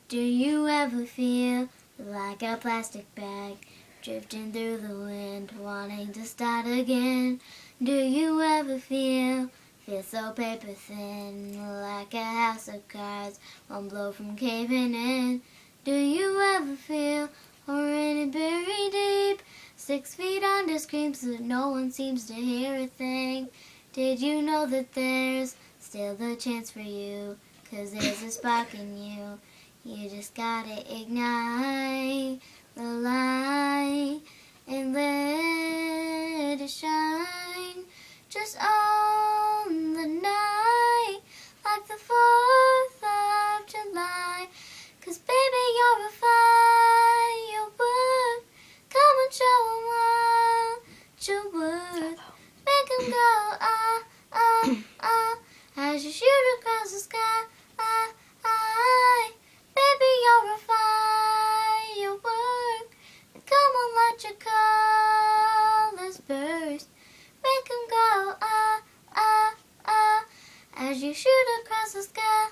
Do you ever feel like a plastic bag drifting through the wind, wanting to start again? Do you ever feel so paper thin, like a house of cards, one blow from caving in? Do you ever feel already buried deep, 6 feet under, screams that no one seems to hear a thing? Did you know that there's still the chance for you, 'cause there's a spark in you? You just gotta ignite the light and let it shine. Just on the night, like the 4th of July. 'Cause baby, you're a firework. Come and show 'em what you're worth. Make 'em go, ah, ah, ah, as you shoot across the sky. Baby, you're a firework. Come on, let your colors burst. Make 'em go, ah, ah, ah, as you shoot across the sky.